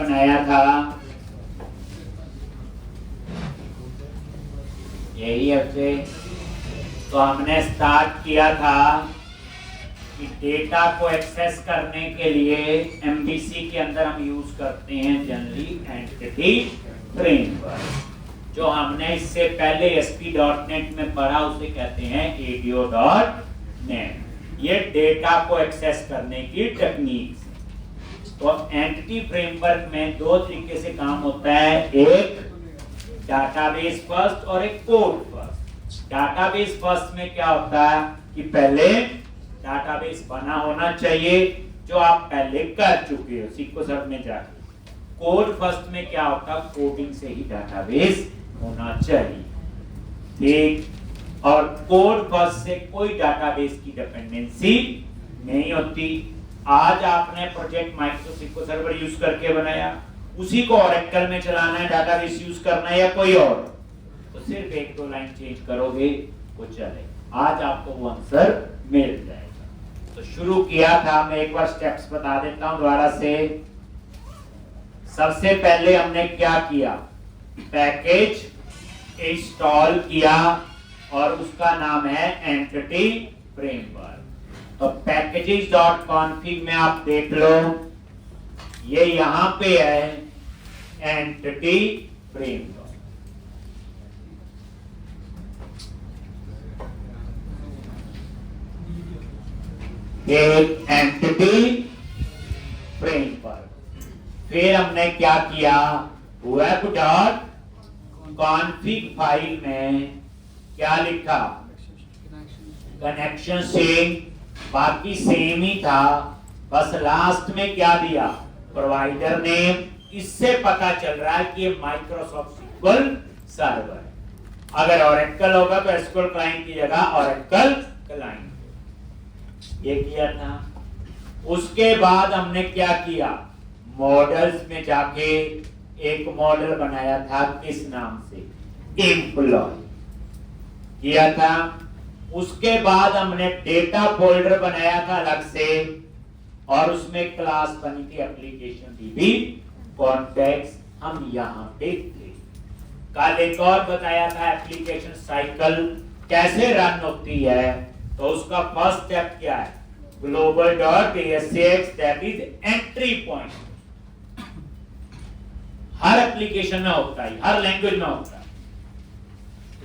बनाया था, यही है। तो हमने स्टार्ट किया था कि डेटा को एक्सेस करने के लिए एमबीसी के अंदर हम यूज करते हैं जनरली एंटिटी फ्रेमवर्क। जो हमने इससे पहले ASP.NET में पढ़ा उसे कहते हैं ADO.NET। ये डेटा को एक्सेस करने की टेक्निक। तो एंटिटी फ्रेमवर्क में दो तरीके से काम होता है, एक डाटाबेस फर्स्ट और एक कोड फर्स्ट। डाटाबेस फर्स्ट में क्या होता है कि पहले डाटाबेस बना होना चाहिए जो आप पहले कर चुके हो सीक्वल सर्वर में जाके। कोड फर्स्ट में क्या होता है, कोडिंग से ही डाटाबेस होना चाहिए, ठीक। और कोड फर्स्ट से कोई डाटाबेस की डिपेंडेंसी नहीं होती। आज आपने project Microsoft SQL server use करके बनाया, उसी को ओरेकल में चलाना है, डाटाबेस यूज करना है या कोई और, तो सिर्फ एक दो लाइन चेंज करोगे वो चले, आज आपको वो आंसर मिल जाएगा। तो शुरू किया था, मैं एक बार स्टेप्स बता देता हूं दोबारा से। सबसे पहले हमने क्या किया, पैकेज इंस्टॉल किया और उसका नाम है एंटिटी फ्रेमवर्क। तो packages.config में आप देख लो, ये यहां पे है एंटिटी फ्रेमवर्क। एक एंटिटी फ्रेमवर्क। फिर हमने क्या किया, web.config फाइल में क्या लिखा, कनेक्शन सेम, बाकी सेम ही था, बस लास्ट में क्या दिया, प्रोवाइडर नेम। इससे पता चल रहा है कि ये माइक्रोसॉफ्ट SQL सर्वर है। अगर ओरेकल होगा तो SQL क्लाइंट की जगह ओरेकल क्लाइंट। ये किया था। उसके बाद हमने क्या किया, मॉडल्स में जाके एक मॉडल बनाया था, किस नाम से, एम्प्लॉय किया था। उसके बाद हमने डेटा फोल्डर बनाया था अलग से और उसमें क्लास बनी थी एप्लीकेशन DB कॉन्टेक्स्ट। हम यहां पे थे। कल एक और बताया था एप्लीकेशन साइकिल कैसे रन होती है, तो उसका फर्स्ट स्टेप क्या है, global.asx, that is entry point. Her application में होता है, हर लैंग्वेज में होता है।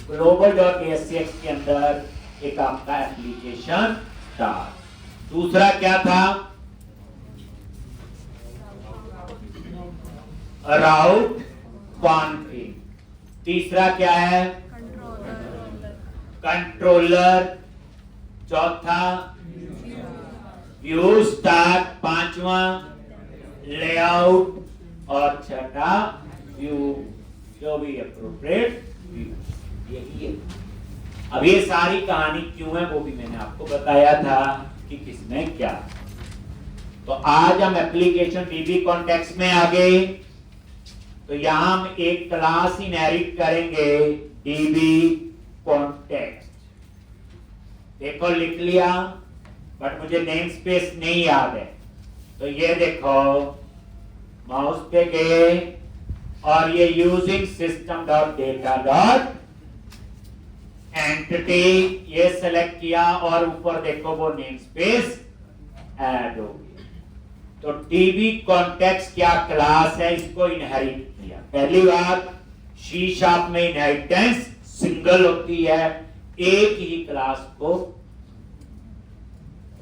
global.asx के अंदर एक आपका एप्लीकेशन स्टार्ट। दूसरा क्या था, राउट कॉन्फिग। तीसरा क्या है, कंट्रोलर। चौथा व्यू स्टार्ट। पांचवा लेआउट और छठा व्यू, जो भी अप्रोप्रिएट व्यू। यही है। अब ये सारी कहानी क्यों है वो भी मैंने आपको बताया था कि किसमें क्या। तो आज हम एप्लीकेशन DB कॉन्टेक्स्ट में आ गए। तो यहां हम एक क्लास इनहेरिट करेंगे DB कॉन्टेक्स्ट। देखो लिख लिया, बट मुझे नेम स्पेस नहीं याद है। तो ये देखो, माउस पे गए और ये using system dot data dot entity ये सेलेक्ट किया और ऊपर देखो वो नेम स्पेस ऐड हो गया। तो DB कॉन्टेक्स्ट क्या क्लास है, इसको इनहेरिट किया। पहली बात, C# में इनहेरिटेंस सिंगल होती है, एक ही क्लास को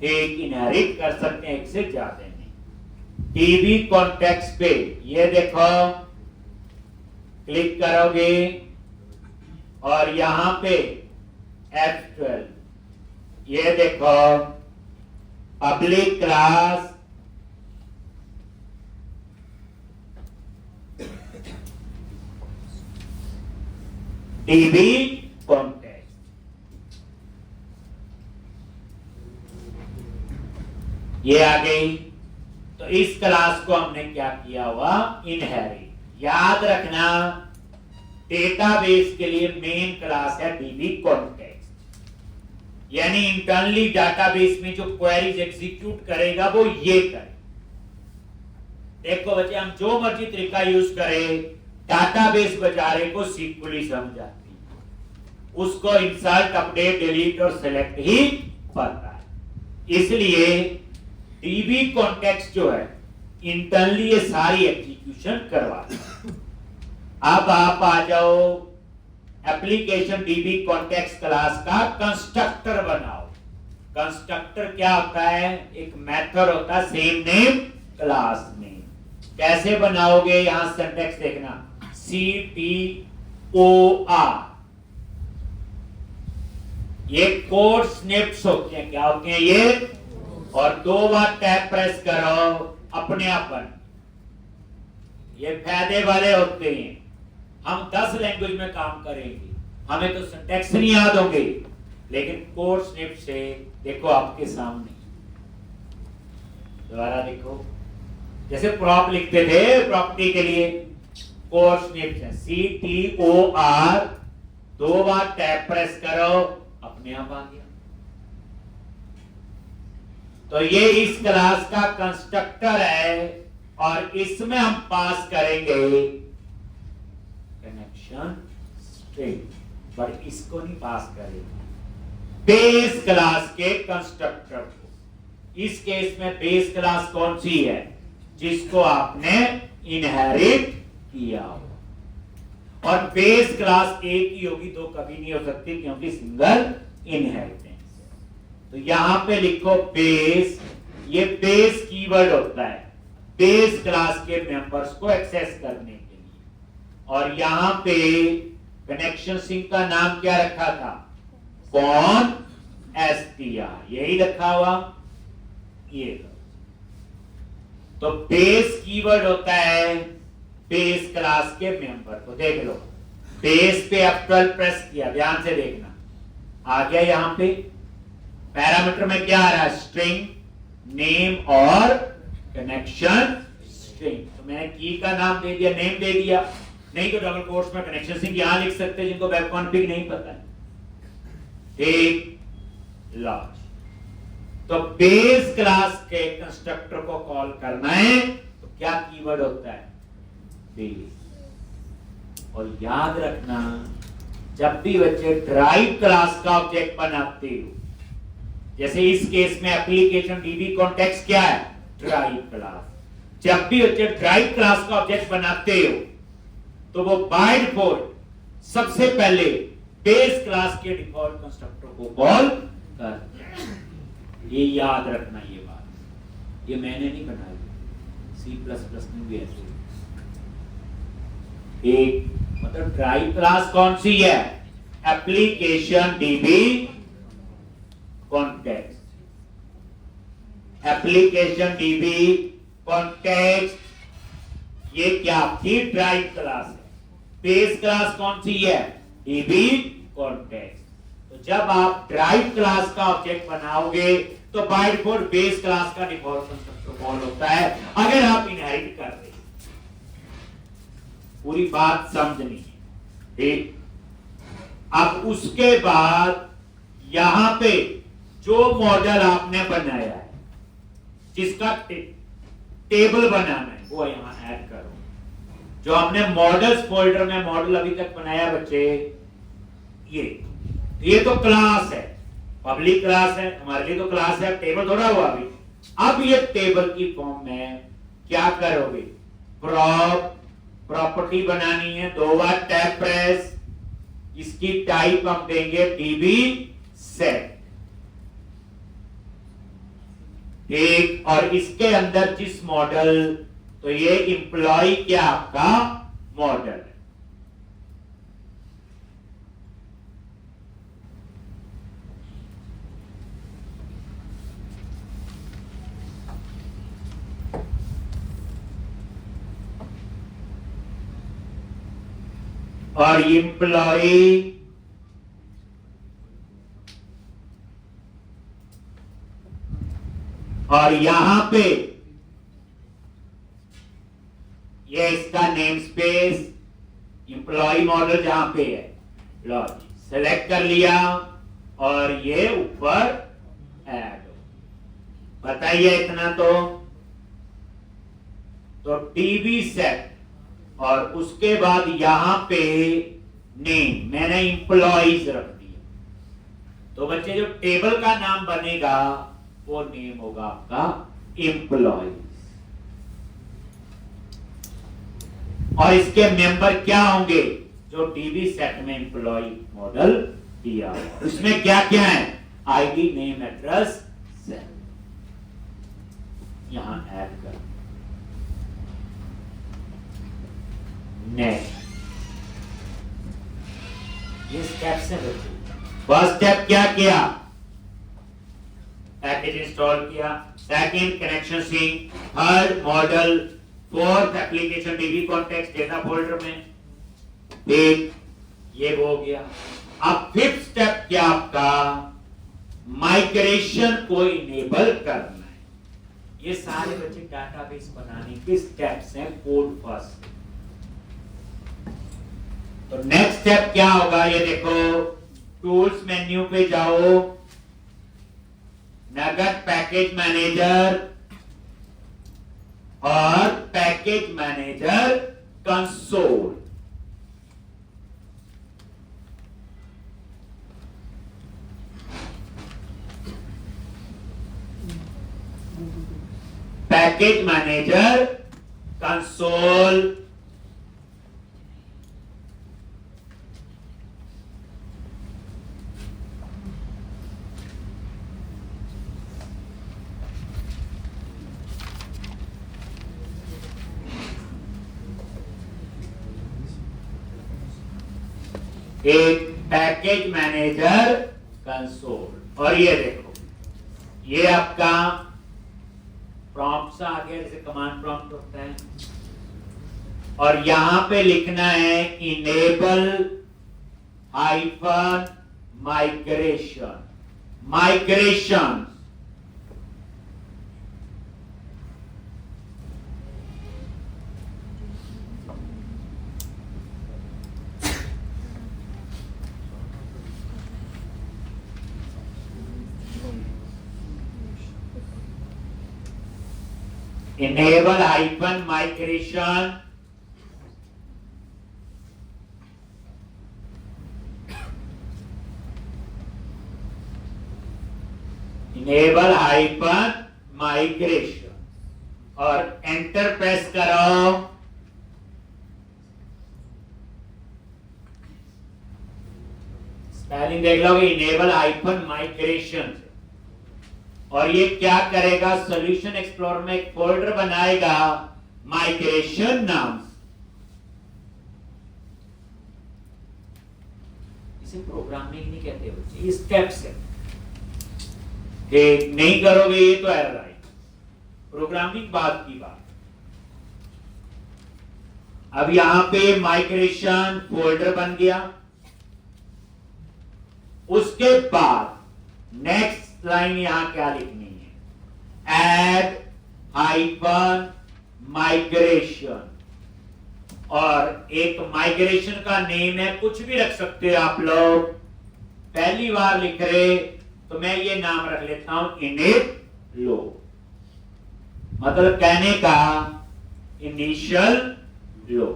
एक इनहेरिट कर सकते हैं, एक से ज्यादा नहीं। DB कॉन्टेक्स्ट पे ये देखो, क्लिक करोगे और यहां पे F12 ये देखो, पब्लिक क्लास DB कॉन्टेक्स्ट। ये आ गई। तो इस क्लास को हमने क्या किया हुआ, इनहेरिट। याद रखना, डेटाबेस के लिए मेन क्लास है DB कॉन्टेक्स्ट, यानी इंटरनली डेटाबेस में जो क्वेरीज एग्जीक्यूट करेगा वो ये करे। देखो बच्चे, हम जो मर्जी तरीका यूज करें, डाटाबेस बेचारे को सीक्वली समझ आती है, उसको इंसर्ट, अपडेट, डिलीट और सेलेक्ट ही पता है। इसलिए डीबी कॉन्टेक्स्ट जो है इंटरनली ये सारी एग्जीक्यूशन करवाता है। अब आप आ जाओ एप्लीकेशन डीबी कॉन्टेक्स्ट क्लास का कंस्ट्रक्टर बनाओ। कंस्ट्रक्टर क्या होता है? एक मेथड होता है सेम नेम क्लास नेम। कैसे बनाओगे? यहां सिंटैक्स देखना, CTOR, ये कोड स्निप्स होते हैं। क्या होते हैं ये? और 2 बार टैब प्रेस करो, अपने आप बन। ये फायदे वाले होते हैं। हम 10 लैंग्वेज में काम करेंगे, हमें तो सिंटैक्स नहीं याद होंगे, लेकिन कोड स्निप से देखो आपके सामने। दोबारा देखो, जैसे प्रॉप लिखते थे प्रॉपर्टी के लिए, कोड स्निप है CTOR, 2 बार टैब प्रेस करो, अपने आप आ गया। तो ये इस क्लास का कंस्ट्रक्टर है और इसमें हम पास करेंगे कनेक्शन स्ट्रिंग, पर इसको नहीं पास करेंगे, बेस क्लास के कंस्ट्रक्टर को। इस केस में बेस क्लास कौन सी है? जिसको आपने इनहेरिट किया हो। और बेस क्लास एक ही होगी, 2 कभी नहीं हो सकती, क्योंकि सिंगल इनहेरिटेंस। तो यहां पे लिखो बेस, ये बेस कीवर्ड होता है बेस क्लास के मेंबर्स को एक्सेस करने के लिए। और यहां पे कनेक्शन स्ट्रिंग का नाम क्या रखा था? कौन str, यही रखा हुआ ये। तो बेस कीवर्ड होता है बेस क्लास के मेंबर को। देख लो, बेस पे F12 प्रेस किया, ध्यान से देखना, आ गया। यहां पे पैरामीटर में क्या आ रहा है? स्ट्रिंग नेम और कनेक्शन स्ट्रिंग। तो मैंने की का नाम दे दिया, नेम दे दिया, नहीं तो डबल कोट्स में कनेक्शन स्ट्रिंग यहां लिख सकते हैं, जिनको वेब कॉन्फ़िग नहीं पता है। ठीक, लॉज। तो बेस क्लास के कंस्ट्रक्टर को कॉल करना है तो क्या कीवर्ड होता है? बेस। और याद रखना, जब भी बच्चे ड्राइव क्लास का ऑब्जेक्ट बनाते हो, जैसे इस केस में एप्लीकेशन डीबी कॉन्टेक्स्ट क्या है? Drive class. जब भी बच्चे ड्राइव क्लास का ऑब्जेक्ट बनाते हो तो वो बाय डिफॉल्ट सबसे पहले बेस क्लास के डिफॉल्ट कंस्ट्रक्टर को कॉल करते हैं। ये याद रखना, ये बात ये मैंने नहीं बनाई, C++ में भी ऐसे। एक मतलब ड्राइव क्लास कौन सी है? Application DB context. Application DB context ये क्या आपकी ड्राइव क्लास है। बेस क्लास कौन सी है? DB context. तो जब आप ड्राइव क्लास का ऑब्जेक्ट बनाओगे तो बाय डिफॉल्ट बेस क्लास का डिफॉल्ट कंस्ट्रक्टर कॉल होता है, अगर आप इनहेरिट कर रहे हैं। पूरी बात समझनी है, ठीक। अब उसके बाद यहां पे जो मॉडल आपने बनाया है, जिसका टेबल बनाना है, वो यहां ऐड करो। जो हमने मॉडल्स फोल्डर में मॉडल अभी तक बनाया बच्चे, ये तो क्लास है, पब्लिक क्लास है, हमारे लिए तो क्लास है, टेबल थोड़ा हुआ अभी। अब ये टेबल की फॉर्म में क्या करोगे? प्रॉपर्टी बनानी है, 2 बार टैब प्रेस, इसकी टाइप हम देंगे डीबी सेट, एक। और इसके अंदर जिस मॉडल, तो ये इंप्लॉय क्या आपका मॉडल है। और इंप्लॉय और यहां पे ये इसका नेम स्पेस इंप्लॉय मॉडल जहां पे है, लो सेलेक्ट कर लिया और ये ऊपर ऐड। बताइए इतना तो तो डीबी सेट और उसके बाद यहां पे नेम मैंने इंप्लॉइज रख दिया। तो बच्चे जो टेबल का नाम बनेगा वो नेम होगा आपका इंप्लॉइज। और इसके मेंबर क्या होंगे? जो डीबी सेट में इंप्लॉय मॉडल दिया, उसमें क्या क्या है? ID, name, address, cell. यहां ऐड कर। नेक्स्ट, ये स्टेप्स है बच्चे। फर्स्ट स्टेप क्या किया? पैकेज इंस्टॉल किया। Second, connection sync. Third, model. Fourth, application DB context data folder में। एक ये हो गया। अब फिफ्थ स्टेप क्या आपका? माइग्रेशन को इनेबल करना है। ये सारे बच्चे डाटाबेस बनाने के स्टेप्स हैं कोड फर्स्ट। तो नेक्स्ट स्टेप क्या होगा? ये देखो, टूल्स मेन्यू पे जाओ, नगद पैकेज मैनेजर और package manager console. Package manager console. एक पैकेज मैनेजर कंसोल। और ये देखो, ये आपका प्रॉम्प्ट सा आ गया, जैसे कमांड प्रॉम्प्ट होता है। और यहां पे लिखना है enable hyphen migration. Migration enable hyphen migration enable hyphen migration और एंटर प्रेस करो। स्पेलिंग देख लोगे, इनेबल हाइफन माइग्रेशन। और ये क्या करेगा? सॉल्यूशन एक्सप्लोरर में एक फोल्डर बनाएगा माइग्रेशन नाम से। इसे प्रोग्रामिंग नहीं कहते बच्चे, ये स्टेप्स है। नहीं करोगे ये तो एरर आएगा। प्रोग्रामिंग बाद की बात। अब यहां पे माइग्रेशन फोल्डर बन गया। उसके बाद नेक्स्ट लाइन यहां क्या लिखनी है? Add hyphen migration. और एक माइग्रेशन का नेम है, कुछ भी रख सकते हो आप लोग। पहली बार लिख रहे तो मैं ये नाम रख लेता हूं इनिट लो, मतलब कहने का इनिशियल लो।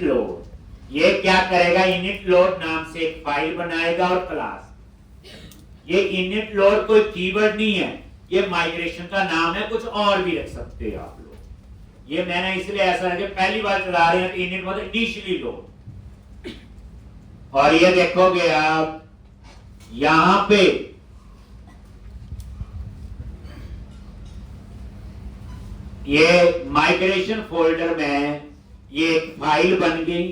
लोड ये क्या करेगा? इनिट लोड नाम से एक फाइल बनाएगा और क्लास। ये इनिट लोड कोई कीवर्ड नहीं है, ये माइग्रेशन का नाम है, कुछ और भी रख सकते हैं आप लोग। ये मैंने इसलिए ऐसा है कि पहली बार चला रहे हैं तो इनिट मतलब इनिशियली लोड। और ये देखोगे आप यहां पे ये माइग्रेशन फोल्डर में ये एक फाइल बन गई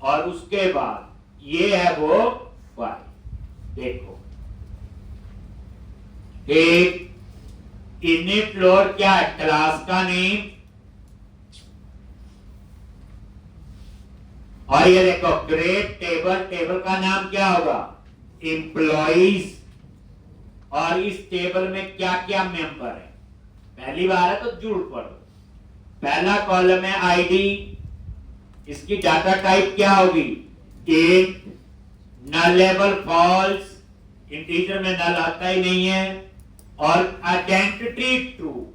और उसके बाद ये है वो फाइल। देखो, एक इनिट लोड क्या है? क्लास का नेम। और ये देखो ग्रेड टेबल, टेबल का नाम क्या होगा? एम्प्लॉइज और इस टेबल में क्या क्या मेंबर है। पहली बार है तो जुड़ पड़ो। पहला कॉलम है आईडी, इसकी डाटा टाइप क्या होगी, इंट, नलेबल फॉल्स, इंटीजर में नल आता ही नहीं है, और आइडेंटिटी ट्रू।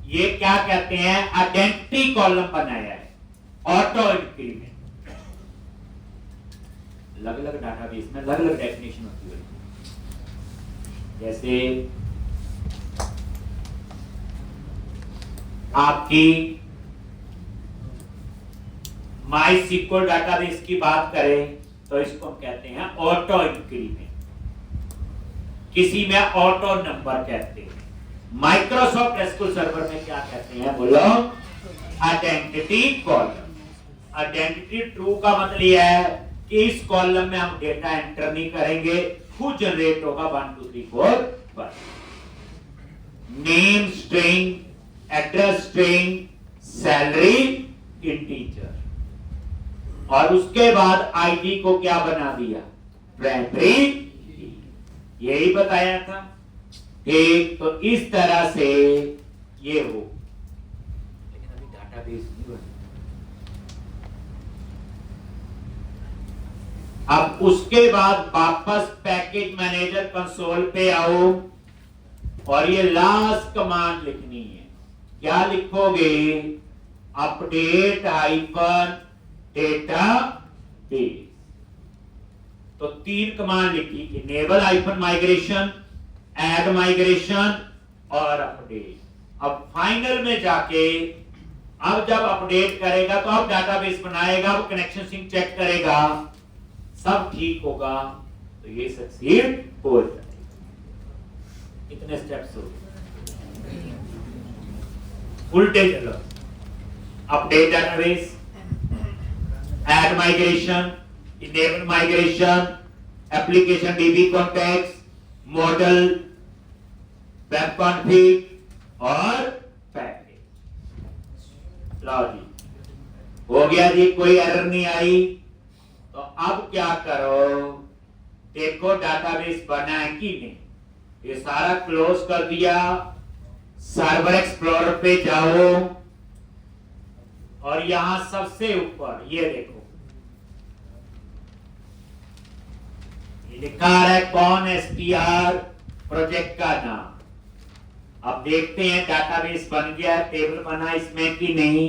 ये क्या कहते हैं, आइडेंटिटी कॉलम बनाया है ऑटो इंक्रीमेंट। अलग अलग डाटाबेस में अलग अलग डेफिनेशन होती है। जैसे आपकी MySQL डाटाबेस की बात करें तो इसको हम कहते हैं ऑटो इंक्रीमेंट, किसी में ऑटो नंबर कहते हैं। माइक्रोसॉफ्ट एसक्यूएल सर्वर में क्या कहते हैं, बोलो, आइडेंटिटी कॉलम। आइडेंटिटी ट्रू का मतलब यह है कि इस कॉलम में हम डेटा एंटर नहीं करेंगे, खुद जनरेट होगा 1 2 3 4 1। Name string, address string, salary integer, और उसके बाद आईडी को क्या बना दिया, प्राइमरी। यही बताया था। ठीक, तो इस तरह से ये हो, लेकिन अभी डाटाबेस नहीं बना। अब उसके बाद वापस पैकेज मैनेजर कंसोल पे आओ और ये लास्ट कमांड लिखनी है। क्या लिखोगे, अपडेट हाइफन डेटा बेस। तो 3 कमांड लिखी, enable hyphen migration, add migration और अपडेट। अब फाइनल में जाके अब जब अपडेट करेगा तो अब डाटाबेस बनाएगा, वो कनेक्शन सिंक चेक करेगा, सब ठीक होगा तो ये सक्सीड हो जाएगा। कितने स्टेप्स हो गए, उल्टे चलो। Update database, add migration, enable migration, application DB context, model, web config और पैकेज। लो जी, हो गया जी, कोई एरर नहीं आई। तो अब क्या करो, देखो डाटाबेस बना है कि नहीं। ये सारा क्लोज कर दिया, सर्वर एक्सप्लोरर पे जाओ और यहां सबसे ऊपर ये देखो, ये लिखा है कौन एसटीआर प्रोजेक्ट का नाम। अब देखते हैं डाटाबेस बन गया, टेबल बना इसमें कि नहीं।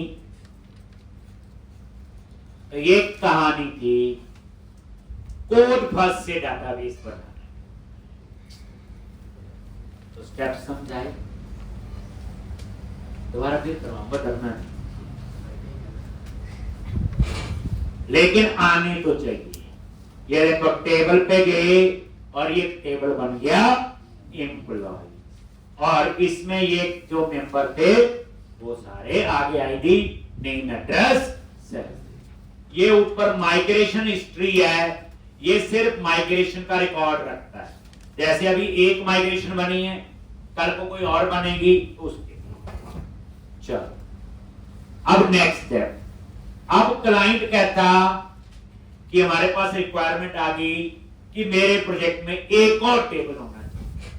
तो ये कहानी थी, कोड फर्स्ट से डाटाबेस बनाना। तो स्टेप समझाए, दोबारा फिर करवाऊंगा, डरना नहीं, लेकिन आने तो चाहिए। ये देखो टेबल पे गए और ये टेबल बन गया एम्प्लॉय, और इसमें ये जो मेंबर थे वो सारे आगे आईडी, नेम, एड्रेस, सैलरी। ये ऊपर माइग्रेशन हिस्ट्री है, ये सिर्फ माइग्रेशन का रिकॉर्ड रखता है। जैसे अभी एक माइग्रेशन बनी है, कल को कोई और बनेगी उसके। चलो अब नेक्स्ट स्टेप। अब क्लाइंट कहता कि हमारे पास रिक्वायरमेंट आ गई कि मेरे प्रोजेक्ट में एक और टेबल होना चाहिए,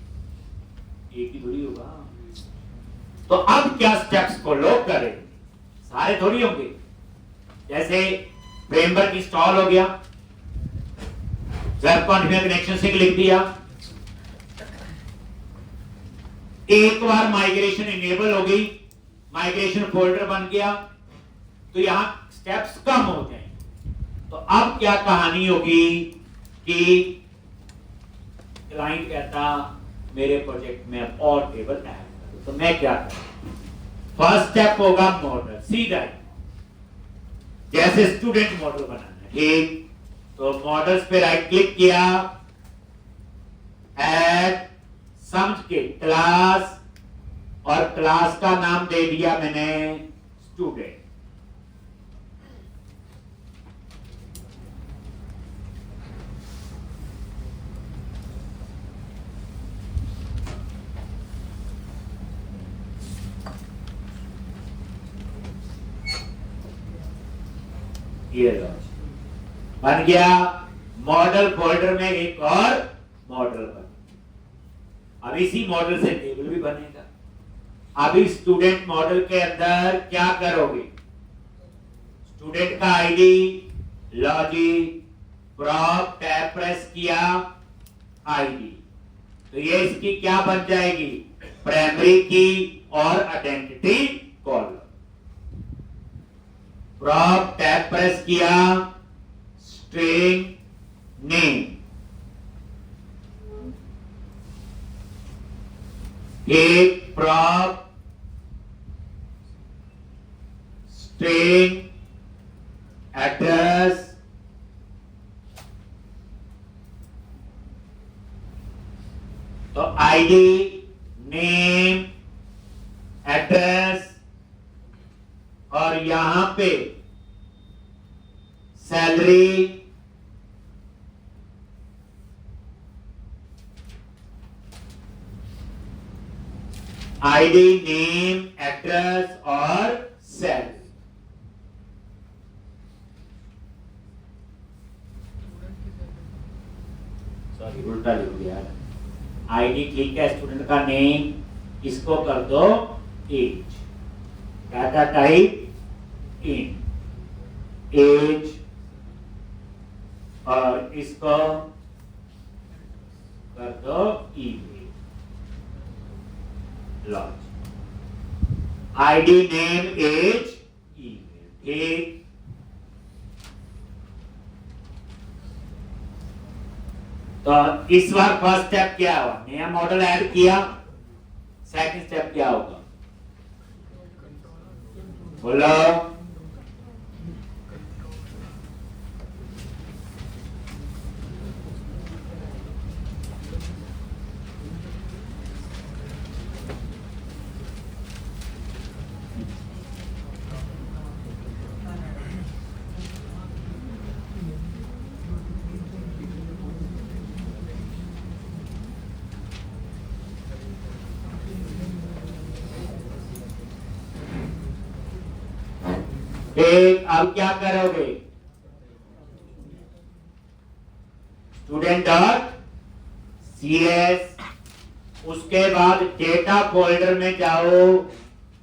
एक ही थोड़ी होगा। तो अब क्या स्टेप्स फॉलो करें, सारे थोड़ी होंगे। जैसे फ्रेमवर्क इंस्टॉल हो गया, वेब कॉन्फ़िगर कनेक्शन से लिख दिया, एक बार माइग्रेशन इनेबल हो गई, माइग्रेशन फोल्डर बन गया, तो यहां स्टेप्स कम हो जाएंगे। तो अब क्या कहानी होगी कि क्लाइंट कहता मेरे प्रोजेक्ट में अब और टेबल ऐड करो, तो मैं क्या करूं। फर्स्ट स्टेप होगा मॉडल, सीधा जैसे स्टूडेंट मॉडल बनाना, ठीक। तो मॉडल्स पे राइट क्लिक किया, ऐड, समझ के क्लास, और क्लास का नाम दे दिया मैंने स्टूडेंट। ये बन गया। मॉडल फोल्डर में एक और मॉडल बन, अब इसी मॉडल से टेबल भी बनेगा। अभी स्टूडेंट मॉडल के अंदर क्या करोगे, स्टूडेंट का ID, logic, prop tab press किया, आईडी, तो ये इसकी क्या बन जाएगी, प्राइमरी की और identity column. Prop tab press किया, स्ट्रिंग नेम, एक प्रॉप स्ट्रिंग एड्रेस, तो आईडी, नेम, एड्रेस, और यहां पे सैलरी, आईडी, नेम, एड्रेस और सैलरी। सॉरी उल्टा लिख दिया, आईडी ठीक है, स्टूडेंट का नेम, इसको कर दो age, data type int age, और इसको कर दो ईमेल, लॉज, आईडी, नेम, एज, ईमेल, ठीक। तो इस बार फर्स्ट स्टेप क्या हुआ, नया मॉडल ऐड किया, सेकंड स्टेप क्या होगा, बोलो, अब क्या करोगे, स्टूडेंट डॉट CS, उसके बाद डेटा फोल्डर में जाओ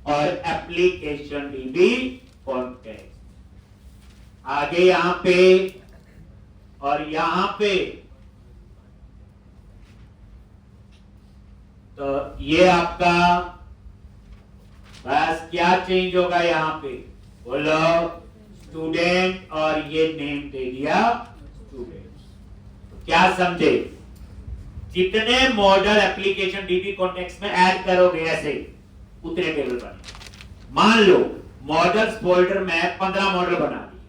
और एप्लीकेशन DB कॉन्टेक्स्ट, आगे यहां पे और यहां पे, तो ये आपका बस क्या चेंज होगा यहां पे, बोलो, स्टूडेंट, और ये नेम दे दिया स्टूडेंट। तो क्या समझे, जितने मॉडल एप्लीकेशन DB कॉन्टेक्स्ट में ऐड करोगे ऐसे उतने टेबल बने। मान लो मॉडल्स फोल्डर में 15 मॉडल बना दिए,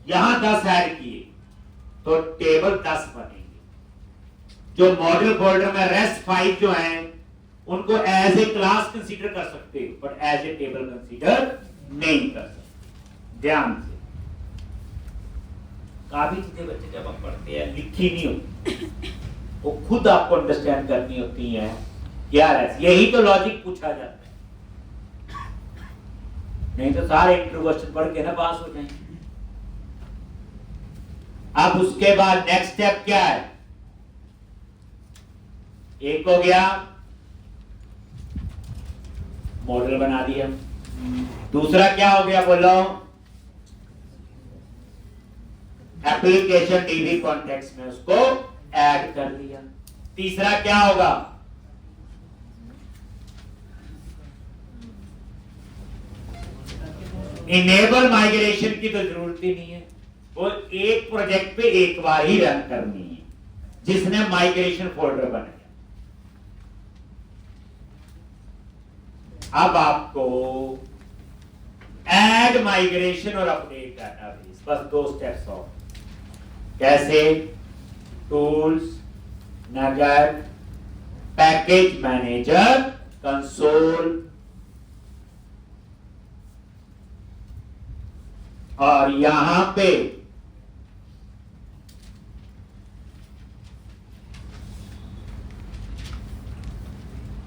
यहां 10 ऐड किए, तो टेबल 10 बनेंगे। जो मॉडल फोल्डर में रेस्ट 5 जो हैं उनको एज ए क्लास कंसीडर कर सकते हो, but as a table consider नहीं कर सकते। ध्यान से, काफी चीजें बच्चे जब हम पढ़ते हैं लिखी नहीं होती, वो खुद आपको अंडरस्टैंड करनी होती है, क्या है, यही तो लॉजिक पूछा जाता है, नहीं तो सारे इंटरव्यू क्वेश्चन पढ़ के ना पास हो जाएंगे। अब उसके बाद नेक्स्ट स्टेप क्या है, एक हो गया मॉडल बना दिया, दूसरा क्या हो गया बोलो, एप्लीकेशन DB कॉन्टेक्स्ट में उसको ऐड कर दिया, तीसरा क्या होगा, इनेबल माइग्रेशन की तो जरूरत ही नहीं है, वो एक प्रोजेक्ट पे एक बार ही रन करनी है, जिसने माइग्रेशन फोल्डर बनाया। अब आपको ऐड माइग्रेशन और अपडेट डाटाबेस, बस 2 स्टेप्स और, कैसे, tools, nugget, package manager, console, और यहां पे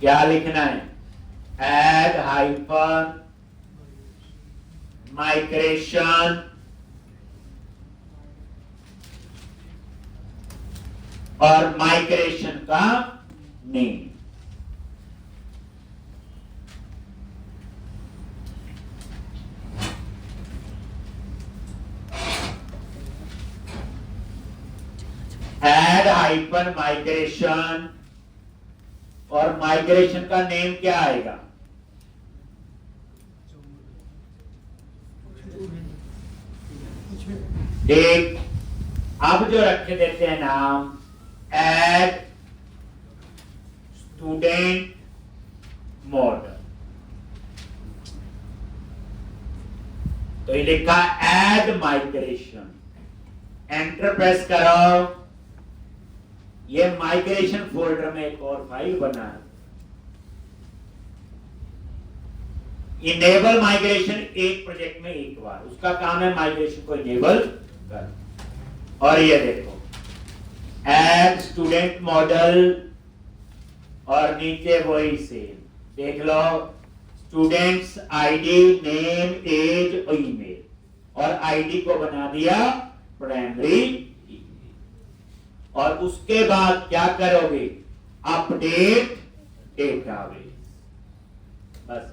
क्या लिखना है, ऐड हाइफन माइग्रेशन और माइग्रेशन का नेम। हाइपन माइग्रेशन, और माइग्रेशन का नेम क्या आएगा? एक अब जो रखे देते हैं नाम एड स्टूडेंट मॉडल, तो ये लिखा एड माइग्रेशन, एंटर प्रेस करो। ये माइग्रेशन फोल्डर में एक और फाइल बना है। इनेबल माइग्रेशन एक प्रोजेक्ट में एक बार, उसका काम है माइग्रेशन को इनेबल कर। और ये देखो एड स्टूडेंट मॉडल, और नीचे वही सेम देख लो, स्टूडेंट्स आईडी, नेम, एज और ईमेल, और आईडी को बना दिया प्राइमरी। और उसके बाद क्या करोगे? Update database. बस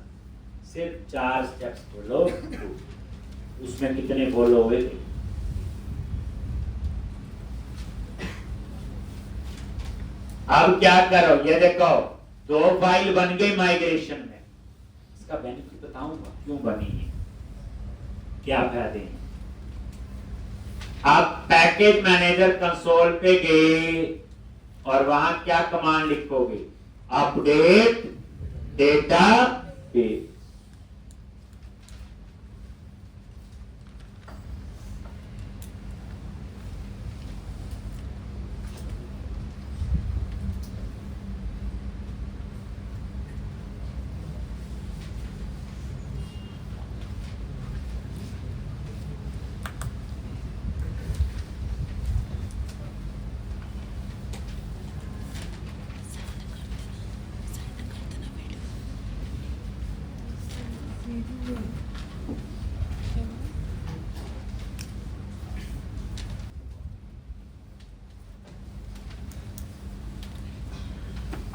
सिर्फ 4 स्टेप्स फॉलो, उसमें कितने फॉलो हुए? अब क्या करो? ये देखो 2 फाइल बन गई माइग्रेशन में। इसका बेनिफिट बताऊंगा क्यों बनी है, क्या फायदे हैं। आप पैकेज मैनेजर कंसोल पे गए और वहां क्या कमांड लिखोगे? Update database.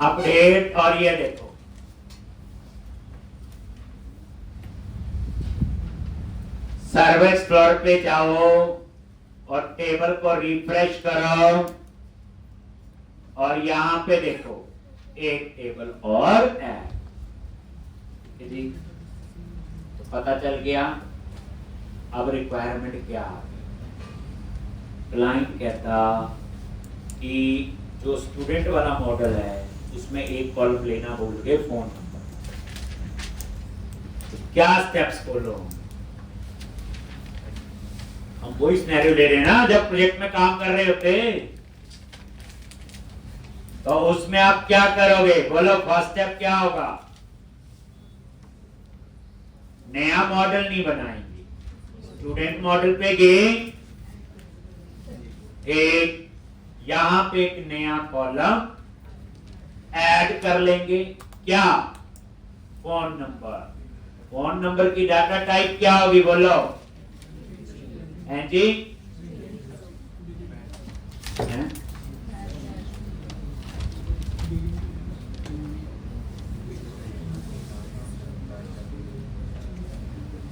अपडेट, और ये देखो सर्वर एक्सप्लोरर पे जाओ और टेबल को रिफ्रेश करो, और यहां पे देखो एक टेबल और ऐड। जी तो पता चल गया अब रिक्वायरमेंट क्या आ गई। क्लाइंट कहता कि जो स्टूडेंट वाला मॉडल है उसमें एक कॉलम लेना भूल गए, फोन नंबर। तो क्या स्टेप्स फॉलो? हम वही सिनेरियो ले रहे हैं ना जब प्रोजेक्ट में काम कर रहे होते, तो उसमें आप क्या करोगे? बोलो फर्स्ट स्टेप क्या होगा? नया मॉडल नहीं बनाएंगे, स्टूडेंट मॉडल पे गए, एक यहां पे एक नया कॉलम ऐड कर लेंगे। क्या? Phone number. फोन नंबर की डाटा टाइप क्या होगी? बोलो हैं जी? हैं?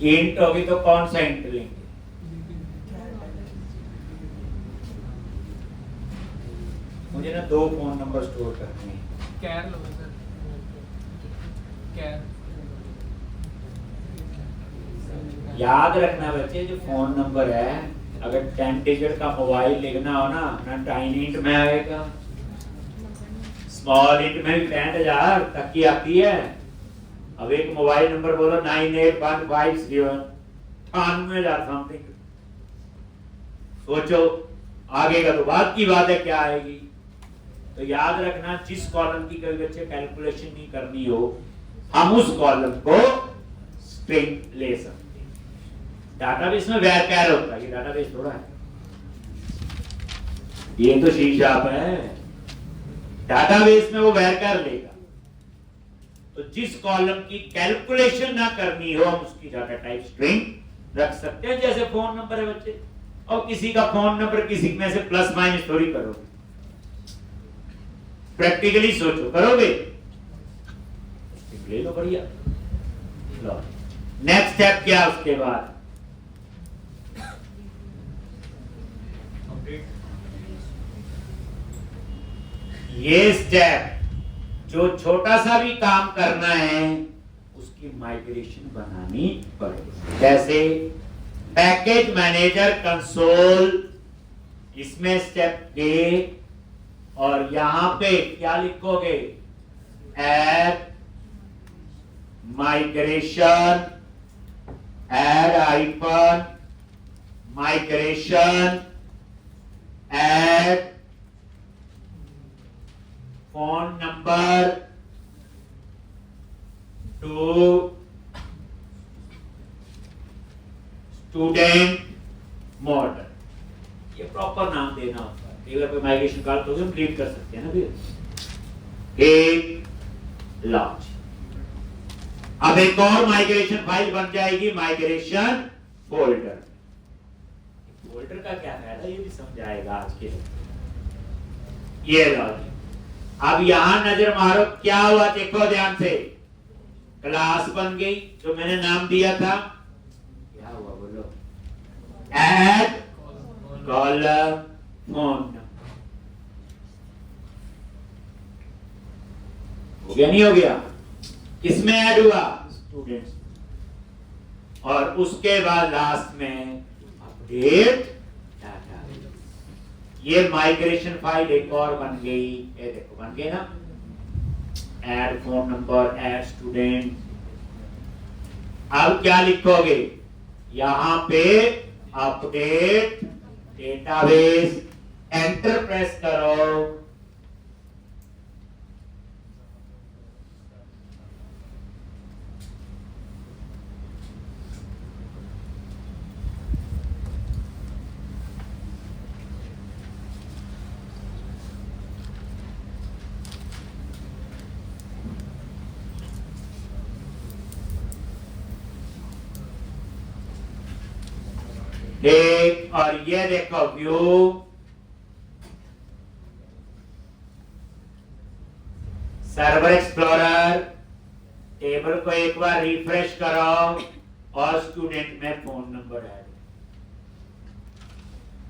इंट होगी तो कौन सा इंट लेंगे? मुझे ना 2 फोन नंबर स्टोर करने हैं। कैर लो सर, कैर। याद रखना बच्चे, जो फोन नंबर है अगर 10 डिजिट का मोबाइल लिखना हो ना टाइनी इंट में आएगा, स्मॉल इंट में भी 65,000 तक की आती है। अब एक मोबाइल नंबर बोलो 981507 समथिंग, सोचो आगे का तो बात की बात है क्या आएगी। तो याद रखना जिस कॉलम की कभी बच्चे कैलकुलेशन नहीं करनी हो, हम उस कॉलम को स्ट्रिंग ले सकते हैं। डाटाबेस में वैर होता है, ये डाटाबेस थोड़ा है, ये तो सी शार्प है। डाटाबेस में वो वैर लेगा, तो जिस कॉलम की कैलकुलेशन ना करनी हो हम उसकी डाटा टाइप स्ट्रिंग रख सकते हैं। जैसे फोन नंबर है बच्चे, और किसी का फोन नंबर किसी में से प्लस माइनस थोड़ी करोगे, प्रैक्टिकली सोचो, करोगे? ले लो, बढ़िया। नेक्स्ट स्टेप क्या उसके बाद? ये स्टेप जो छोटा सा भी काम करना है उसकी माइग्रेशन बनानी पड़ेगी। जैसे पैकेज मैनेजर कंसोल, इसमें स्टेप ए, और यहां पे क्या लिखोगे, add migration, add icon migration, add phone number two student model. ये प्रॉपर नाम देना होता है। कई बार माइग्रेशन कार्ड तो हम डिलीट कर सकते हैं ना फिर। एक लॉन्च, अब एक और माइग्रेशन फाइल बन जाएगी, माइग्रेशन फोल्डर। फोल्डर का क्या फायदा ये भी समझाएगा आज के लिए। ये लॉजिक, अब यहां नजर मारो क्या हुआ, देखो ध्यान से। क्लास बन गई जो मैंने नाम दिया था, क्या हुआ बोलो, ऐड कॉलम फोन। हो गया नहीं हो गया, किसमें ऐड हुआ, स्टूडेंट्स। और उसके बाद लास्ट में अपडेट डाटा। ये माइग्रेशन फाइल एक और बन गई, ये देखो बन गई ना, add phone number, add student. अब क्या लिखोगे, यहां पे अपडेट डेटाबेस, एंटर प्रेस करो। देख, और ये देखो व्यू, सर्वर एक्सप्लोरर, टेबल को एक बार रिफ्रेश करो और स्टूडेंट में फोन नंबर ऐड।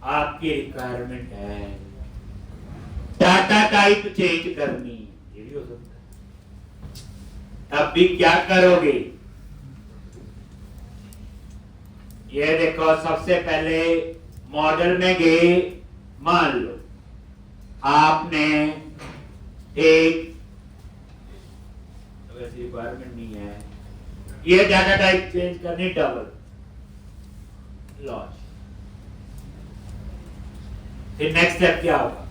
आपकी रिक्वायरमेंट है डाटा टाइप चेंज करनी, ये भी हो सकता है। तब भी क्या करोगे, ये देखो सबसे पहले मॉडल में गए, मान लो आपने एक, वैसे रिक्वायरमेंट नहीं है, ये डाटा टाइप चेंज करनी, डबल लॉन्च। फिर नेक्स्ट स्टेप क्या होगा,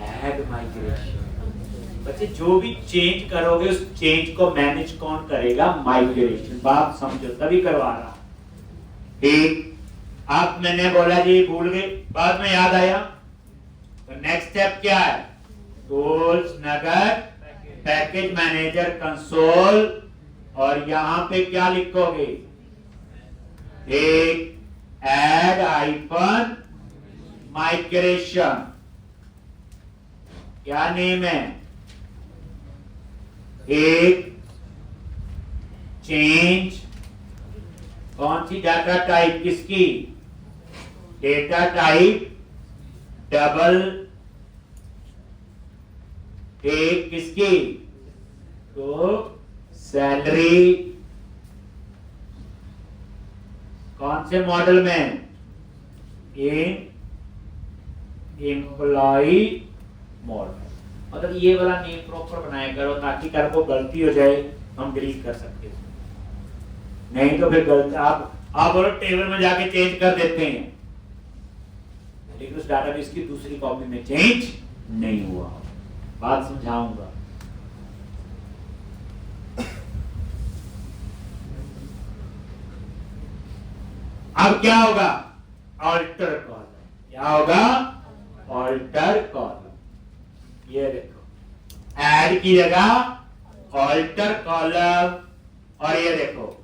ऐड माइग्रेशन। बच्चे जो भी चेंज करोगे उस चेंज को मैनेज कौन करेगा, माइग्रेशन। बात समझो, तभी करवा रहा। ठीक, अब मैंने बोला जी भूल गए, बाद में याद आया, तो नेक्स्ट स्टेप क्या है, टूल्स, नगर, पैकेज मैनेजर कंसोल, और यहां पे क्या लिखोगे, एक ऐड आइकन माइग्रेशन। क्या नेम है, एक चेंज, कौन सी डाटा टाइप, किसकी, डेटा टाइप डबल, एक किसकी, तो सैलरी, कौन से मॉडल में, एम्प्लॉय मॉडल। मतलब ये वाला नेम प्रॉपर बनाया करो ताकि कर को गलती हो जाए हम डिलीट कर सकते हैं, नहीं तो फिर गलती आप बोलो टेबल में जाके चेंज कर देते हैं, लेकिन उस डाटाबेस की दूसरी कॉपी में चेंज नहीं हुआ। बात समझाऊंगा। अब क्या होगा, ऑल्टर कॉलम, क्या होगा, ऑल्टर कॉलम। ये देखो ऐड की जगह ऑल्टर कॉलम, और ये देखो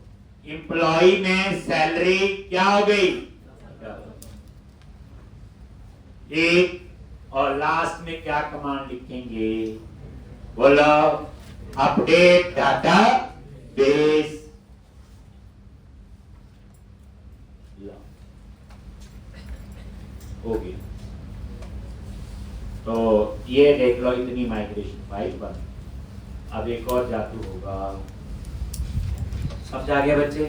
एम्प्लॉय में सैलरी क्या हो गई, एक, और लास्ट में क्या कमांड लिखेंगे, बोलो, अपडेट डाटा बेस। हो गया। ये देख लो इतनी माइग्रेशन फाइल बन। अब एक और जादू होगा, समझ आ गया बच्चे?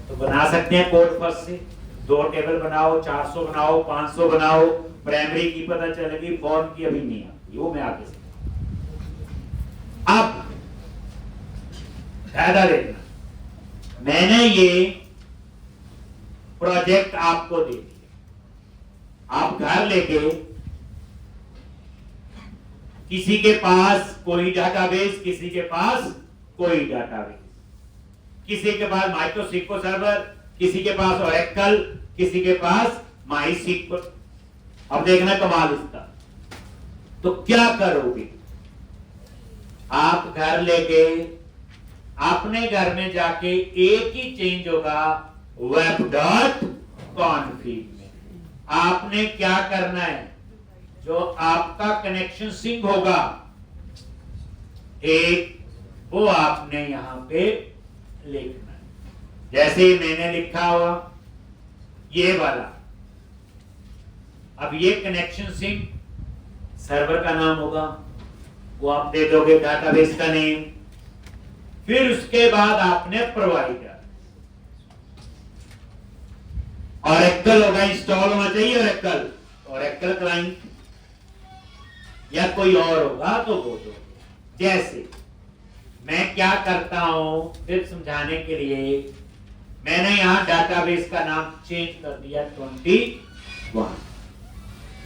तो बना सकते हैं कोड फर्स्ट से, 2 टेबल बनाओ, 400 बनाओ, 500 बनाओ, प्राइमरी की पता चलेगी, फॉर्म की अभी नहीं आती, वो मैं आगे से। अब फायदा देखना, मैंने ये प्रोजेक्ट आपको दे दिया, आप घर लेके किसी के पास कोई डाटाबेस, किसी के पास कोई डाटाबेस, किसी के पास माइक्रोसिक्वल सर्वर, किसी के पास ओरेकल, किसी के पास माइसिक्वल। अब देखना कमाल इसका। तो क्या करोगे आप? घर लेके अपने घर में जाके एक ही चेंज होगा, web.config में। आपने क्या करना है, जो आपका कनेक्शन सिंक होगा एक, वो आपने यहां पे लिखना है। जैसे मैंने लिखा हुआ ये वाला, अब ये कनेक्शन सिंक सर्वर का नाम होगा, वो आप दे दोगे डाटाबेस का नेम। फिर उसके बाद आपने प्रोवाइडर, ओरेकल होगा, इंस्टॉल होना चाहिए ओरेकल, ओरेकल क्लाइंट, या कोई और होगा तो वो दो। जैसे मैं क्या करता हूं सिर्फ समझाने के लिए, मैंने यहां डाटाबेस का नाम चेंज कर दिया 21,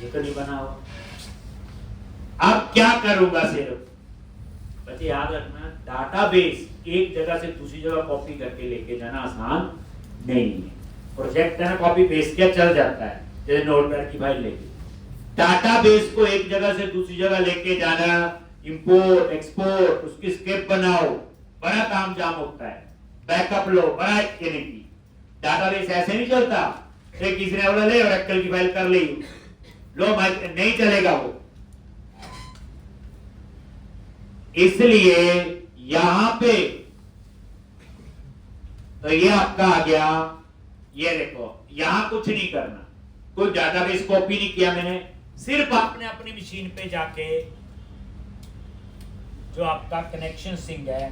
ये तो नहीं बना हुआ। अब क्या करूंगा, सिर्फ बच्चे याद रखना, डाटाबेस एक जगह से दूसरी जगह कॉपी करके लेके जाना आसान नहीं है। प्रोजेक्ट है ना, कॉपी पेस्ट किया चल जाता है, जैसे नोटपैड की फाइल लेके। डाटाबेस को एक जगह से दूसरी जगह लेके जाना, इंपोर्ट एक्सपोर्ट, उसकी स्क्रिप्ट बनाओ, बड़ा काम जाम होता है। बैकअप लो, बड़ा की डाटाबेस ऐसे नहीं चलता, एक किसी ने बोला ले और एक्सेल की फाइल कर ली, लो नहीं चलेगा वो। इसलिए यहां पे तो ये आपका आ गया, ये देखो यहां कुछ नहीं करना, कोई डाटाबेस कॉपी नहीं किया मैंने, सिर्फ आपने अपनी मशीन पे जाके जो आपका कनेक्शन सिंक है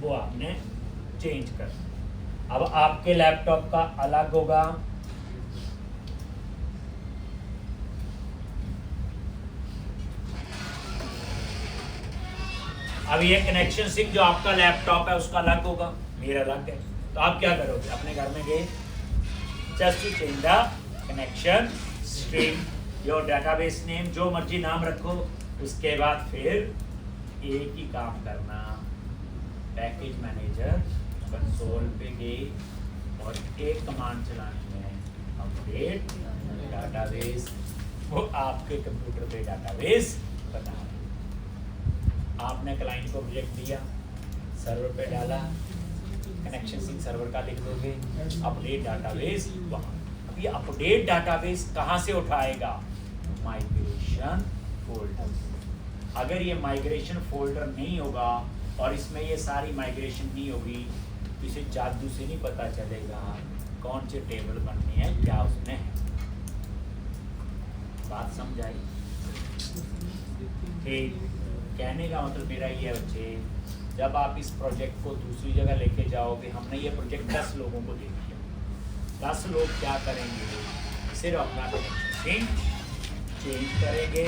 वो आपने चेंज करना। अब आपके लैपटॉप का अलग होगा, अब ये कनेक्शन सिंक जो आपका लैपटॉप है उसका अलग होगा, मेरा अलग है। तो आप क्या करोगे, अपने घर में गए, just to change the connection stream, your database name, जो मर्जी नाम रखो। उसके बाद फिर एक ही काम करना, पैकेज मैनेजर कंसोल पे गए और एक कमांड चलानी है, अपडेट डाटाबेस। वो आपके कंप्यूटर पे डाटाबेस बना, आपने क्लाइंट को प्रोजेक्ट दिया, सर्वर पे डाला, कनेक्शन सिंक सर्वर का लिख दोगे, अपडेट डाटाबेस वहाँ। अब ये अपडेट डाटाबेस कहाँ से उठाएगा, माइग्रेशन फोल्डर। अगर ये माइग्रेशन फोल्डर नहीं होगा और इसमें ये सारी माइग्रेशन नहीं होगी तो इसे जादू से नहीं पता चलेगा कौन से टेबल बनने हैं, क्या उसमें है। बात समझ आई? ठीक, कहने का मतलब मेरा ये है बच्चे, जब आप इस प्रोजेक्ट को दूसरी जगह लेके जाओगे, हमने ये प्रोजेक्ट 10 लोगों को दे दिया, 10 लोग क्या करेंगे, सिर्फ अपना कनेक्शन चेंज करेंगे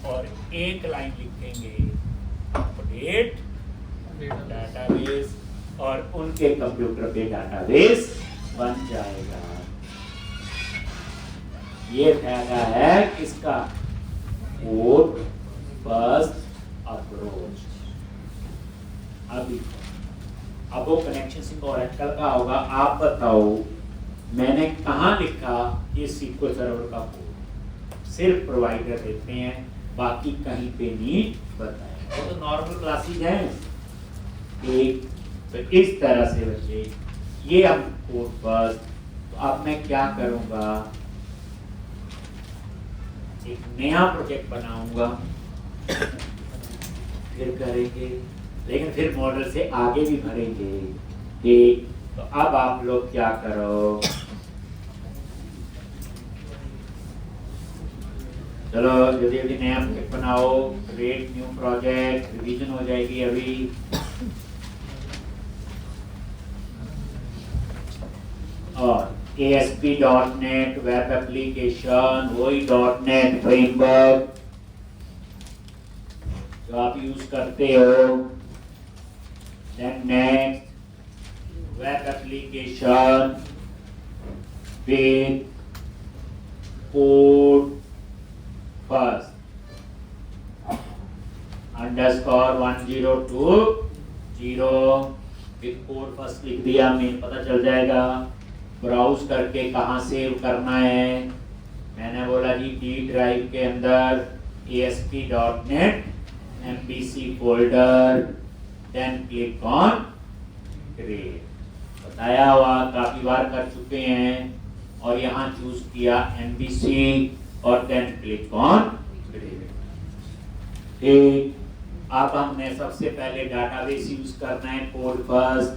और एक लाइन लिखेंगे अपडेट डाटाबेस और उनके कंप्यूटर पे डाटाबेस बन जाएगा। ये फायदा है किसका, कोड फर्स्ट अप्रोच। अब वो कनेक्शन सिंक और ओरेकल का होगा। आप बताओ मैंने कहाँ लिखा ये SQL सर्वर का कोड, सिर्फ प्रोवाइडर देते हैं, बाकी कहीं पे नहीं बताया। वो तो नॉर्मल क्लासेज है एक। तो इस तरह से बच्चे ये हम कोड फर्स्ट। तो अब मैं क्या करूँगा, एक नया प्रोजेक्ट बनाऊंगा, फिर करेंगे, लेकिन फिर मॉडल से आगे भी भरेंगे। ठीक, तो अब आप लोग क्या करो, चलो जल्दी जल्दी नया प्रोजेक्ट बनाओ, क्रिएट न्यू प्रोजेक्ट, रिवीजन हो जाएगी अभी। और ASP.NET वेब एप्लीकेशन, वही .NET फ्रेमवर्क जो आप यूज करते हो। Then next web application with code first _1020 with code first लिख दिया, मेन पता चल जाएगा। ब्राउज करके कहाँ सेव करना है, मैंने बोला जी डी ड्राइव के अंदर ASP.NET MVC folder, then click on create, बताया हुआ काफी बार कर चुके हैं। और यहाँ चूज किया MVC और देन क्लिक ऑन क्रिएट। ठीक, अब हमने सबसे पहले डाटाबेस यूज करना है कोड फर्स्ट।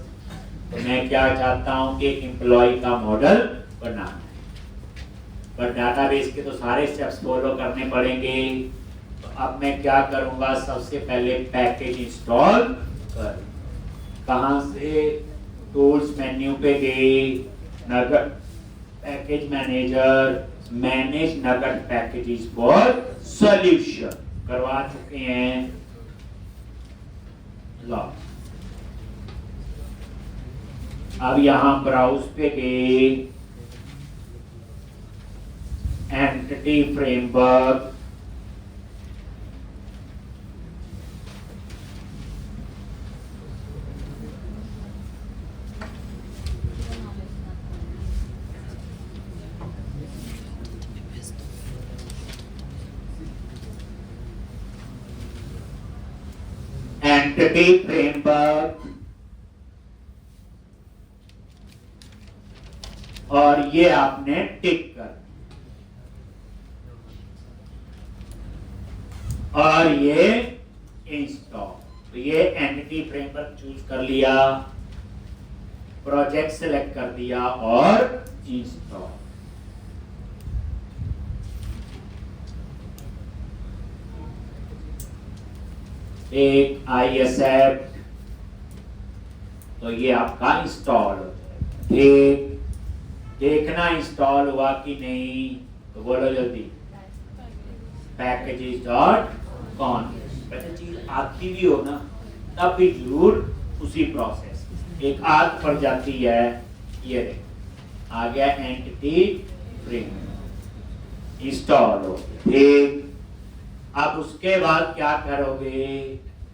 तो मैं क्या चाहता हूं कि एक एम्प्लॉय का मॉडल बनाना है, पर डाटाबेस के तो सारे स्टेप्स फॉलो करने पड़ेंगे। तो अब मैं क्या करूंगा, सबसे पहले पैकेज इंस्टॉल कर, कहां से, टूल्स मेन्यू पे गए, nugget package manager, manage nugget packages for solution करवा चुके हैं। लो अब यहां ब्राउज पे गए, एंटिटी फ्रेमवर्क, एंटिटी फ्रेमवर्क, और ये आपने टिक कर, और ये इंस्टॉल। तो ये एंटिटी फ्रेमवर्क चूज कर लिया, प्रोजेक्ट सेलेक्ट कर दिया और इंस्टॉल। एक ISF, तो ये आपका इंस्टॉल हो जाएगा। ठीक, देखना इंस्टॉल हुआ कि नहीं, तो बोलो जल्दी, packages.conf। वैसे चीज आती भी हो ना तब भी जरूर उसी प्रोसेस एक आग पड़ जाती है। ये देख आ गया एंटिटी फ्रेमवर्क, इंस्टॉल हो। ठीक, अब उसके बाद क्या करोगे,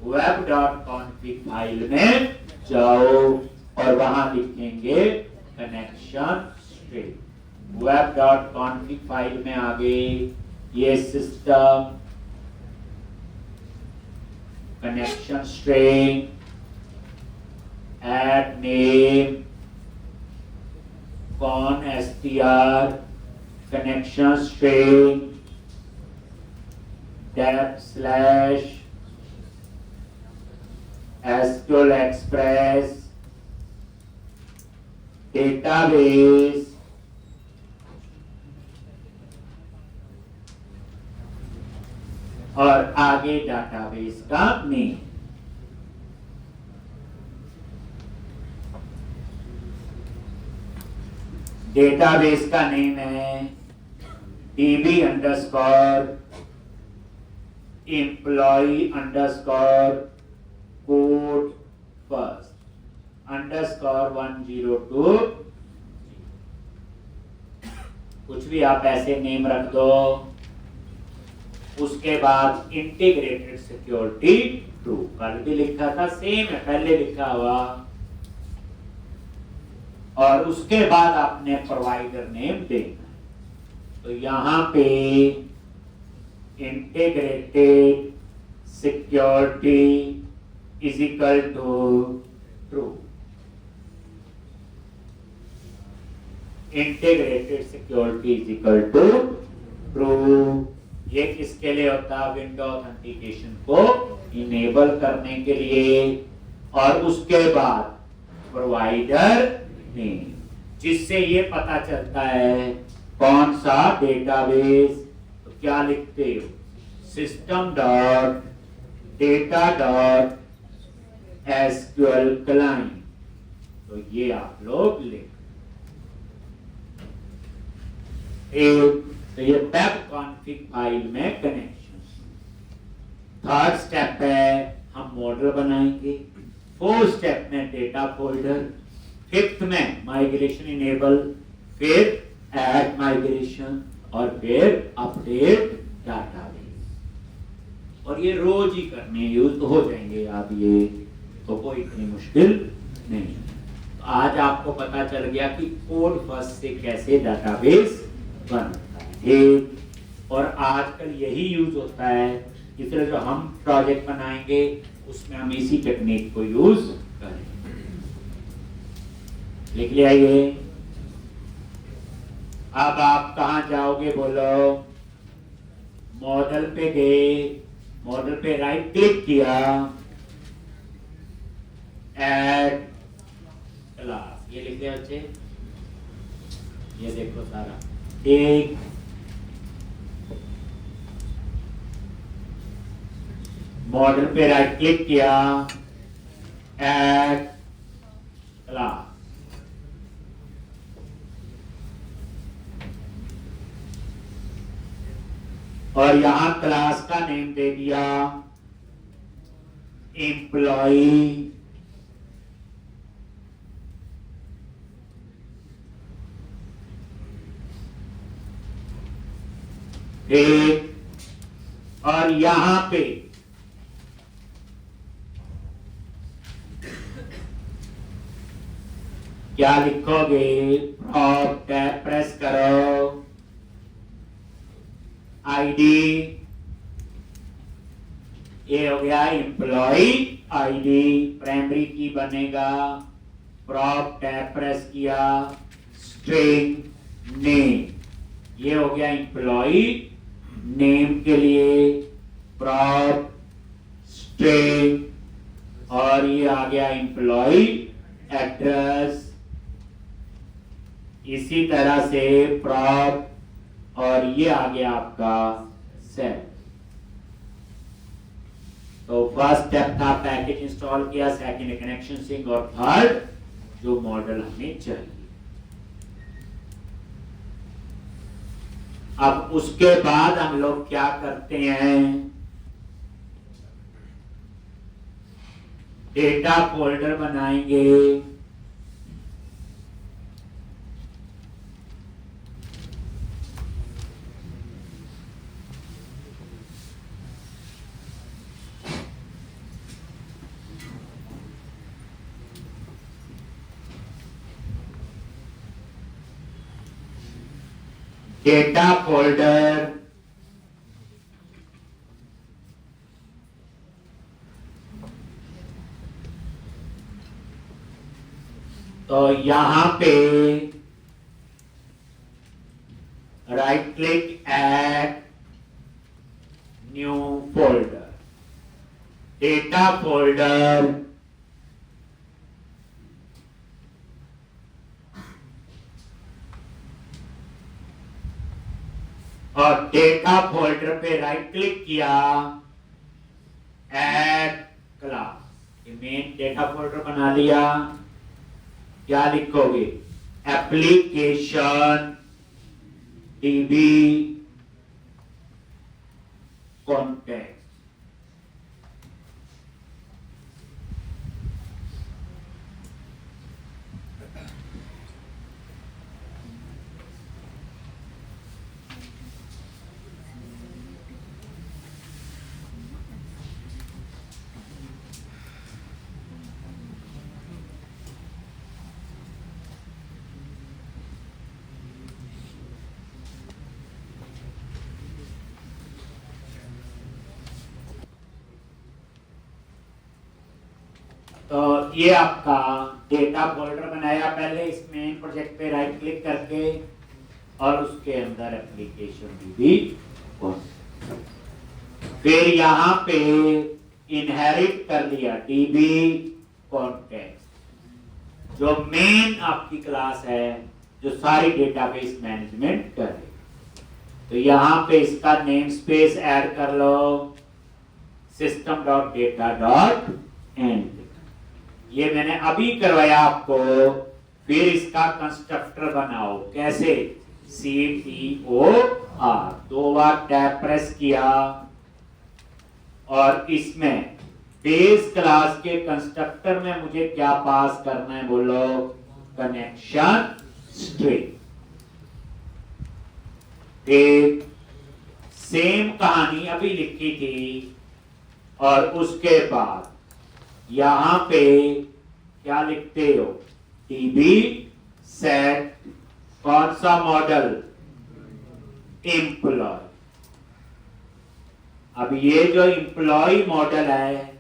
web.config फाइल में जाओ और वहां लिखेंगे कनेक्शन स्ट्रिंग। web.config फाइल में आ गए, ये system connection string, add name कौन str connection string // SQL Express database, और आगे डाटाबेस का नेम। डेटाबेस का नेम है DB_employee_code first _102। कुछ भी आप ऐसे नेम रख दो। उसके बाद इंटीग्रेटेड सिक्योरिटी ट्रू, कल भी लिखा था सेम है, पहले लिखा हुआ। और उसके बाद आपने प्रोवाइडर नेम देना। तो यहां पे integrated security is equal to true, integrated security is equal to true. ये किसके लिए होता है, विंडो ऑथेंटिकेशन को इनेबल करने के लिए। और उसके बाद प्रोवाइडर नेम, जिससे ये पता चलता है कौन सा डेटाबेस। तो क्या लिखते हो, system dot data dot SQL client, तो ये आप लोग लिख। तो ये वेब कॉन्फ़िग फाइल में कनेक्शन। थर्ड स्टेप है हम मॉडल बनाएंगे। फोर्थ स्टेप में डेटा फोल्डर, फिफ्थ में माइग्रेशन इनेबल, फिर ऐड माइग्रेशन और फिर अपडेट डाटाबेस। और ये रोज ही करने यूज तो हो जाएंगे आप, ये तो कोई इतनी मुश्किल नहीं। तो आज आपको पता चल गया कि कोड फर्स्ट से कैसे डाटाबेस बनता है, ठीक। और आजकल यही यूज होता है, इसलिए जो हम प्रोजेक्ट बनाएंगे उसमें हम इसी टेक्निक को यूज करेंगे। लिख लिया ये। अब आप कहां जाओगे बोलो, मॉडल पे गए, मॉडल पे राइट क्लिक किया, ऐड क्लास, ये लिख दिया बच्चे, ये देखो सारा एक। मॉडल पे राइट क्लिक किया, ऐड क्लास, और यहां क्लास का नेम दे दिया एम्प्लॉई। और यहां पे क्या लिखोगे, टैब प्रेस करो, आईडी, ये हो गया एम्प्लॉय आईडी, प्राइमरी की बनेगा, प्रॉप टैब प्रेस किया, स्ट्रिंग नेम, ये हो गया एम्प्लॉय नेम के लिए प्रॉप स्ट्रिंग, और ये आ गया एम्प्लॉय एड्रेस, इसी तरह से प्रॉप, और ये आ गया आपका सेल। तो फर्स्ट स्टेप था पैकेज इंस्टॉल किया, सेकंड कनेक्शन सिंक, और थर्ड जो मॉडल हमें चाहिए। अब उसके बाद हम लोग क्या करते हैं, डेटा फोल्डर बनाएंगे। डेटा फोल्डर, तो यहां पे right click, add new folder, data folder, और डेटा फोल्डर पे राइट क्लिक किया, add class, main data folder बना लिया। क्या लिखोगे, एप्लीकेशन डीबी कॉन्टेक्ट, तो ये आपका डेटा फोल्डर बनाया पहले इस मेन प्रोजेक्ट पे राइट क्लिक करके, और उसके अंदर एप्लीकेशन डीबी, फिर यहां पे इनहेरिट कर लिया डीबी कॉन्टेक्स्ट, जो मेन आपकी क्लास है जो सारी डेटाबेस मैनेजमेंट करे। तो यहाँ पे इसका नेम स्पेस ऐड कर लो, system.data.end। ये मैंने अभी करवाया आपको। फिर इसका कंस्ट्रक्टर बनाओ, कैसे? CTOR, 2 बार टैब प्रेस किया और इसमें बेस क्लास के कंस्ट्रक्टर में मुझे क्या पास करना है, बोलो? Connection string. एक सेम कहानी अभी लिखी थी और उसके बाद यहां पे क्या लिखते हो? टीबी सेट कौन सा मॉडल? एम्प्लॉय। अब ये जो एम्प्लॉय मॉडल है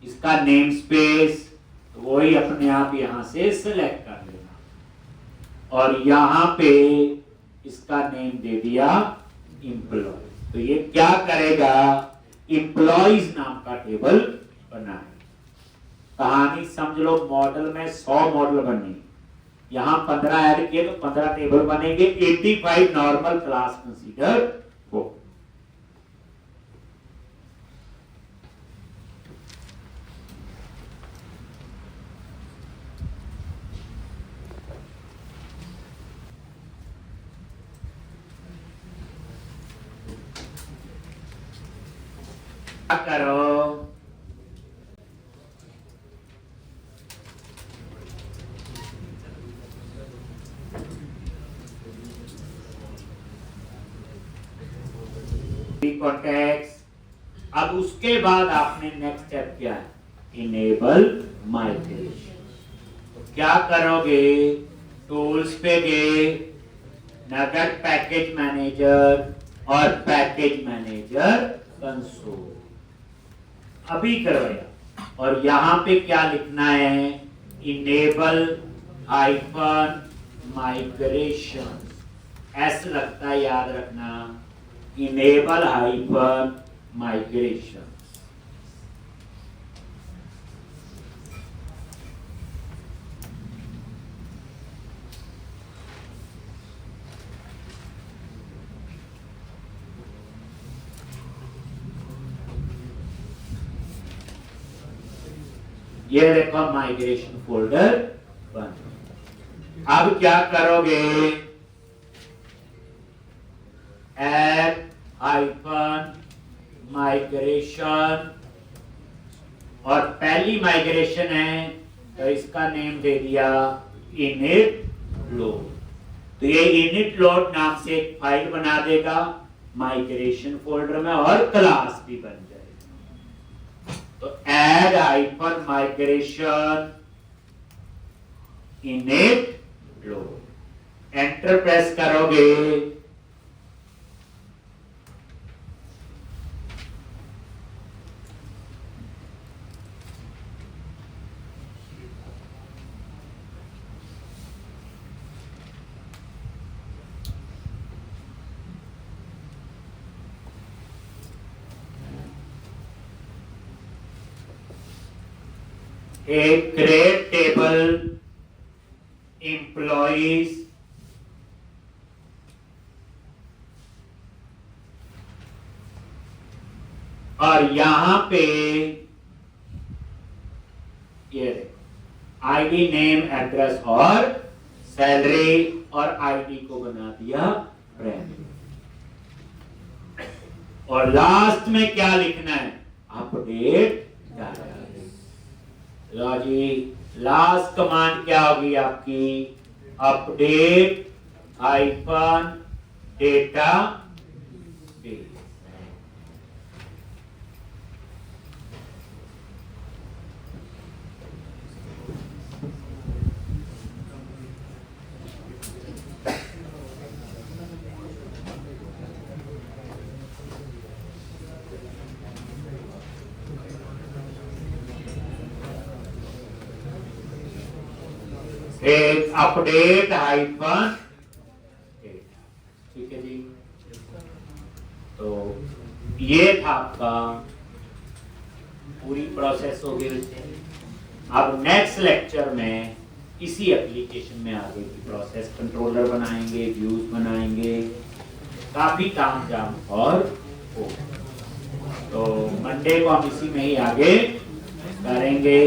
इसका नेम स्पेस वही अपने आप यहां से सिलेक्ट कर लेना और यहां पे इसका नेम दे दिया एम्प्लॉय। तो ये क्या करेगा? एम्प्लॉयज नाम का टेबल बनाए। कहानी समझ लो, मॉडल में 100 मॉडल बने, यहां 15 ऐड किए तो 15 टेबल बनेंगे। 85 नॉर्मल क्लास कंसीडर हो। करो कॉन्टेक्स्ट। अब उसके बाद आपने नेक्स्ट स्टेप क्या है? Enable migration. तो क्या करोगे? टूल्स पे गए, नगेट पैकेज मैनेजर और पैकेज मैनेजर कंसोल अभी करवाया और यहां पे क्या लिखना है? Enable hyphen migration. ऐसा लगता है, याद रखना, इनेबल हाइफन माइग्रेशन। ये देखो माइग्रेशन फोल्डर बन। अब क्या करोगे? ऐड हाइफन माइग्रेशन और पहली माइग्रेशन है तो इसका नेम दे दिया इनिट लोड। तो ये इनिट लोड नाम से एक फाइल बना देगा माइग्रेशन फोल्डर में और क्लास भी बन जाएगा। तो add hyphen migration init load, enter press करोगे a create table employees और यहां पे ये आईडी नेम एड्रेस और सैलरी और आईडी को बना दिया प्राइमरी। और लास्ट में क्या लिखना है? Update data. लो जी, लास्ट कमांड क्या होगी आपकी? Update hyphen database. एक अपडेट हाइफन डेटा। ठीक है जी। तो ये था आपका पूरी प्रोसेस हो गई। अब नेक्स्ट लेक्चर में इसी एप्लीकेशन में आगे की प्रोसेस कंट्रोलर बनाएंगे, व्यूज बनाएंगे, काफी तामझाम और हो। तो मंडे को हम इसी में ही आगे करेंगे।